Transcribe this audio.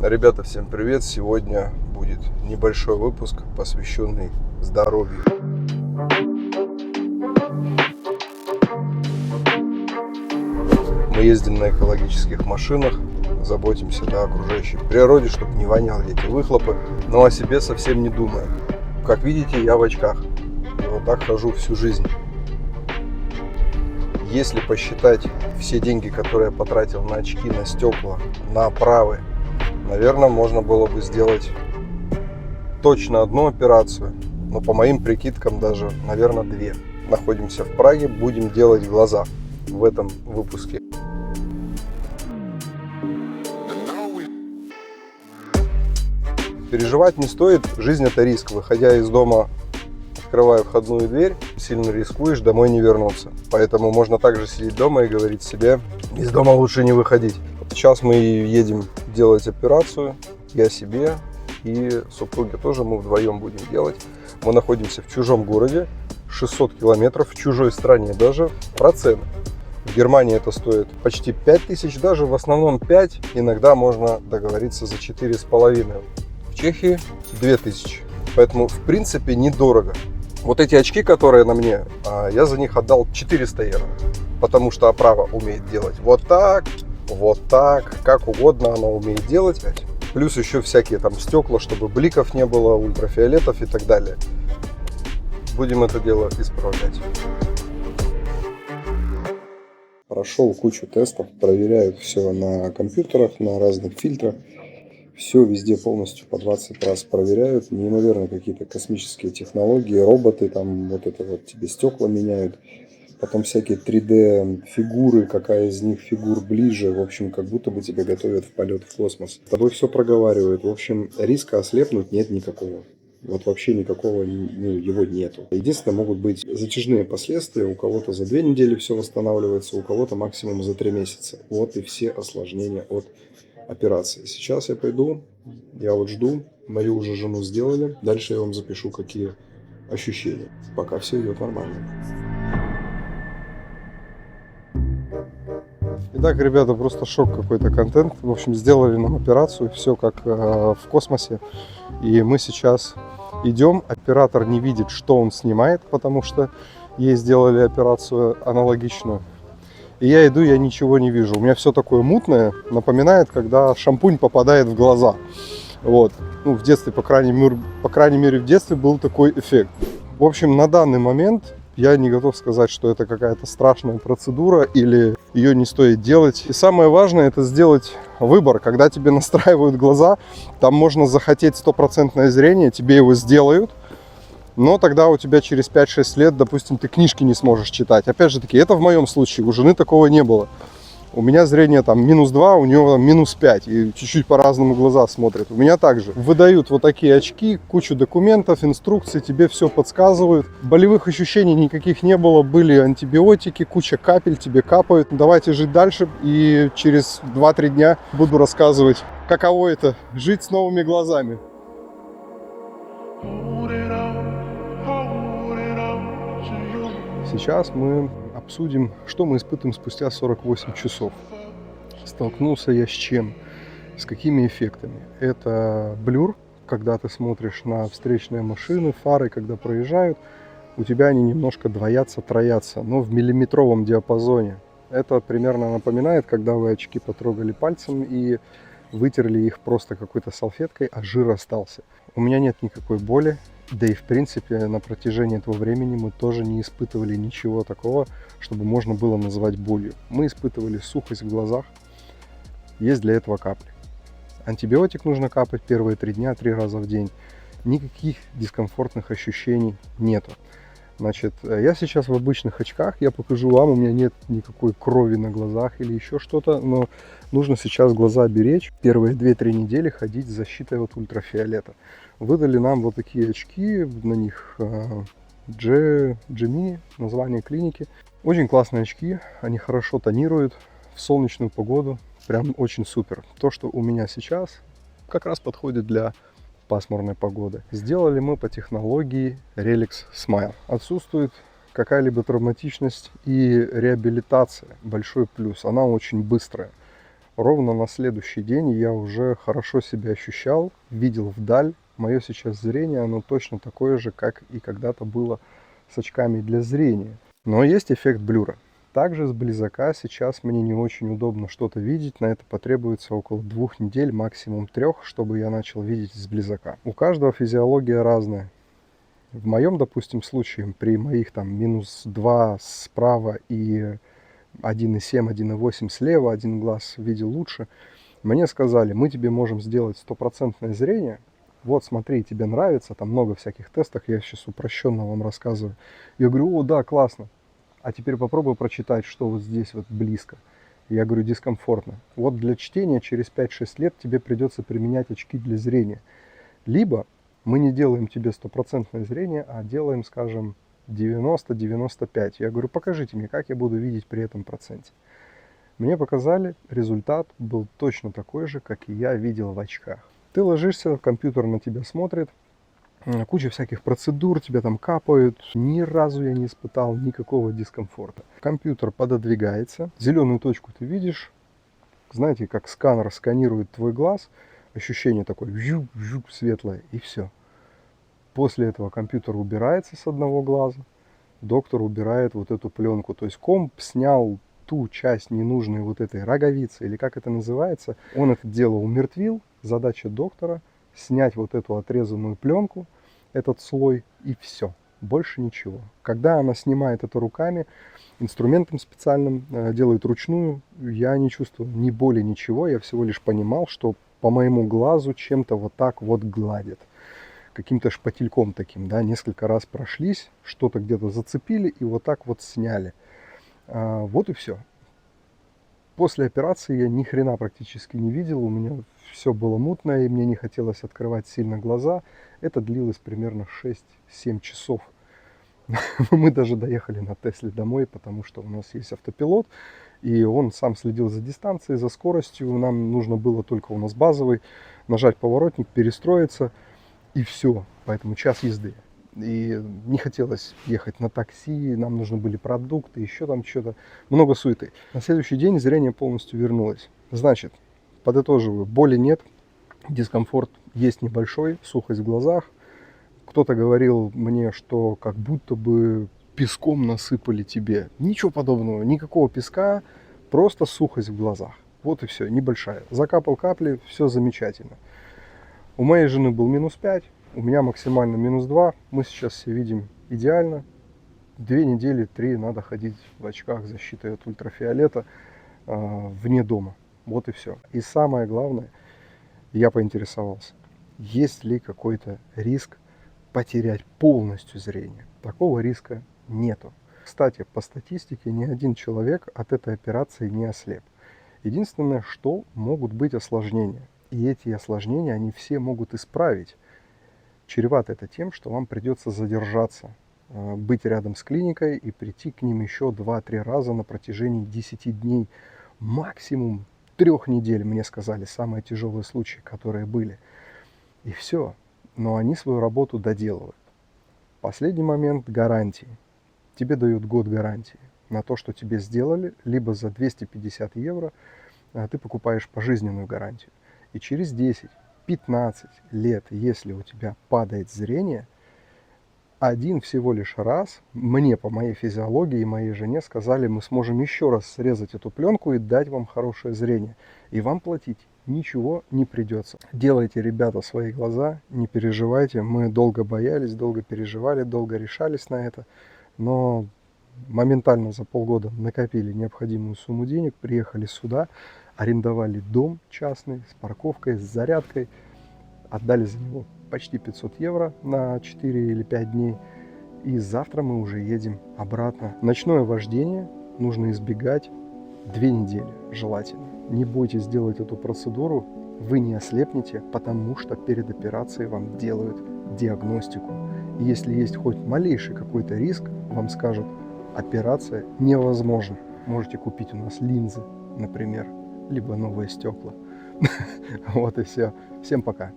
Ребята, всем привет! Сегодня будет небольшой выпуск, посвященный здоровью. Мы ездим на экологических машинах, заботимся о окружающей природе, чтобы не воняли эти выхлопы, но о себе совсем не думаем. Как видите, я в очках, и вот так хожу всю жизнь. Если посчитать все деньги, которые я потратил на очки, на стекла, на оправы, наверное, можно было бы сделать точно одну операцию, но по моим прикидкам даже, наверное, две. Находимся в Праге, будем делать глаза в этом выпуске. Переживать не стоит, жизнь это риск. Выходя из дома, открывая входную дверь, сильно рискуешь домой не вернуться. Поэтому можно также сидеть дома и говорить себе, из дома лучше не выходить. Сейчас мы едем делать операцию, я себе и супруге тоже, мы вдвоем будем делать. Мы находимся в чужом городе, 600 километров, в чужой стране даже, про цены. В Германии это стоит почти 5000, даже в основном 5, иногда можно договориться за 4,5. В Чехии 2000, поэтому в принципе недорого. Вот эти очки, которые на мне, я за них отдал 400 евро, потому что оправа умеет делать вот так, как угодно она умеет делать. Плюс еще всякие там стекла, чтобы бликов не было, ультрафиолетов и так далее. Будем это дело исправлять. Прошел кучу тестов, проверяют все на компьютерах, на разных фильтрах. Все везде полностью по 20 раз проверяют. Неимоверно какие-то космические технологии, роботы, там вот это вот тебе стекла меняют. Потом всякие 3D фигуры, какая из них фигур ближе. В общем, как будто бы тебя готовят в полет в космос. С тобой все проговаривают. В общем, риска ослепнуть нет никакого. Вот вообще никакого, его нету. Единственное, могут быть затяжные последствия. У кого-то за 2 недели все восстанавливается, у кого-то максимум за 3 месяца. Вот и все осложнения от операции. Сейчас я пойду, я вот жду. Мою уже жену сделали. Дальше я вам запишу, какие ощущения. Пока все идет нормально. Итак, ребята, просто шок какой-то контент. В общем, сделали нам операцию, все как в космосе. И мы сейчас идем, оператор не видит, что он снимает, потому что ей сделали операцию аналогичную. И я иду, я ничего не вижу. У меня все такое мутное, напоминает, когда шампунь попадает в глаза. Вот. Ну, в детстве, по крайней мере, в детстве был такой эффект. В общем, на данный момент я не готов сказать, что это какая-то страшная процедура или ее не стоит делать. И самое важное — это сделать выбор. Когда тебе настраивают глаза, там можно захотеть 100% зрение, тебе его сделают. Но тогда у тебя через 5-6 лет, допустим, ты книжки не сможешь читать. Опять же таки, это в моем случае, у жены такого не было. У меня зрение там -2, у нее там -5, и чуть-чуть по-разному глаза смотрят. У меня также. Выдают вот такие очки, кучу документов, инструкций, тебе все подсказывают. Болевых ощущений никаких не было, были антибиотики, куча капель тебе капают. Давайте жить дальше, и через 2-3 дня буду рассказывать, каково это — жить с новыми глазами. Сейчас мы обсудим, что мы испытываем спустя 48 часов. Столкнулся я с чем? С какими эффектами? Это блюр, когда ты смотришь на встречные машины, фары, когда проезжают, у тебя они немножко двоятся, троятся, но в миллиметровом диапазоне. Это примерно напоминает, когда вы очки потрогали пальцем и вытерли их просто какой-то салфеткой, а жир остался. У меня нет никакой боли. Да и в принципе на протяжении этого времени мы тоже не испытывали ничего такого, чтобы можно было назвать болью. Мы испытывали сухость в глазах, есть для этого капли. Антибиотик нужно капать первые 3 дня, 3 раза в день. Никаких дискомфортных ощущений нету. Значит, я сейчас в обычных очках, я покажу вам, у меня нет никакой крови на глазах или еще что-то, но нужно сейчас глаза беречь. Первые 2-3 недели ходить с защитой от ультрафиолета. Выдали нам вот такие очки, на них Gemini, название клиники. Очень классные очки, они хорошо тонируют в солнечную погоду, прям очень супер. То, что у меня сейчас, как раз подходит для пасмурной погоды. Сделали мы по технологии Relix Smile. Отсутствует какая-либо травматичность и реабилитация. Большой плюс. Она очень быстрая. ровно на следующий день я уже хорошо себя ощущал, видел вдаль. Мое сейчас зрение, оно точно такое же, как и когда-то было с очками для зрения. Но есть эффект блюра. Также с близока сейчас мне не очень удобно что-то видеть. На это потребуется около 2 недель, максимум 3, чтобы я начал видеть с близока. У каждого физиология разная. В моем, допустим, случае, при моих там -2 справа и 1,7, 1,8 слева, один глаз видел лучше, мне сказали, мы тебе можем сделать 100% зрение. Вот смотри, тебе нравится, там много всяких тестов, я сейчас упрощенно вам рассказываю. Я говорю, о, да, классно. А теперь попробуй прочитать, что вот здесь вот близко. Я говорю, дискомфортно. Вот для чтения через 5-6 лет тебе придется применять очки для зрения. Либо мы не делаем тебе 100% зрение, а делаем, скажем, 90-95. Я говорю, покажите мне, как я буду видеть при этом проценте. Мне показали, результат был точно такой же, как и я видел в очках. Ты ложишься, компьютер на тебя смотрит, куча всяких процедур, тебя там капают. Ни разу я не испытал никакого дискомфорта. Компьютер пододвигается, зеленую точку ты видишь, знаете, как сканер сканирует твой глаз, ощущение такое, вжук, светлое, и все. После этого компьютер убирается с одного глаза, доктор убирает вот эту пленку, то есть комп снял ту часть ненужной вот этой роговицы, или как это называется, он это дело умертвил. Задача доктора снять вот эту отрезанную пленку, этот слой, и все, больше ничего. Когда она снимает это руками, инструментом специальным, делает ручную, я не чувствовал ни боли, ничего, я всего лишь понимал, что по моему глазу чем-то вот так вот гладит. Каким-то шпательком таким, да, несколько раз прошлись, что-то где-то зацепили и вот так вот сняли. Вот и все. После операции я ни хрена практически не видел, у меня все было мутно, и мне не хотелось открывать сильно глаза. Это длилось примерно 6-7 часов. Мы даже доехали на Тесле домой, потому что у нас есть автопилот, и он сам следил за дистанцией, за скоростью. Нам нужно было только, у нас базовый, нажать поворотник, перестроиться, и все. Поэтому час езды. И не хотелось ехать на такси, нам нужны были продукты, еще там что-то. Много суеты. На следующий день зрение полностью вернулось. Значит, подытоживаю, боли нет, дискомфорт есть небольшой, сухость в глазах. Кто-то говорил мне, что как будто бы песком насыпали тебе. Ничего подобного, никакого песка, просто сухость в глазах. Вот и все, небольшая. Закапал капли, все замечательно. У моей жены был -5, у меня максимально -2. Мы сейчас все видим идеально. 2 недели, 3 надо ходить в очках с защитой от ультрафиолета вне дома. Вот и все. И самое главное, я поинтересовался, есть ли какой-то риск потерять полностью зрение. Такого риска нету. Кстати, по статистике ни один человек от этой операции не ослеп. Единственное, что могут быть осложнения. И эти осложнения, они все могут исправить. Чревато это тем, что вам придется задержаться, быть рядом с клиникой и прийти к ним еще 2-3 раза на протяжении 10 дней. Максимум 3 недель, мне сказали, самые тяжелые случаи, которые были. И все. Но они свою работу доделывают. Последний момент гарантии. Тебе дают год гарантии на то, что тебе сделали, либо за 250 евро ты покупаешь пожизненную гарантию. И через 10-15 лет, если у тебя падает зрение, один всего лишь раз, мне по моей физиологии и моей жене сказали, мы сможем еще раз срезать эту пленку и дать вам хорошее зрение. И вам платить ничего не придется. Делайте, ребята, свои глаза, не переживайте. Мы долго боялись, долго переживали, долго решались на это. Но моментально за полгода накопили необходимую сумму денег, приехали сюда, арендовали дом частный с парковкой, с зарядкой, отдали за него почти 500 евро на 4 или 5 дней. И завтра мы уже едем обратно. Ночное вождение нужно избегать 2 недели желательно. Не бойтесь делать эту процедуру, вы не ослепнете, потому что перед операцией вам делают диагностику. И если есть хоть малейший какой-то риск, вам скажут, операция невозможна. Можете купить у нас линзы, например, либо новые стекла. Вот и все. Всем пока.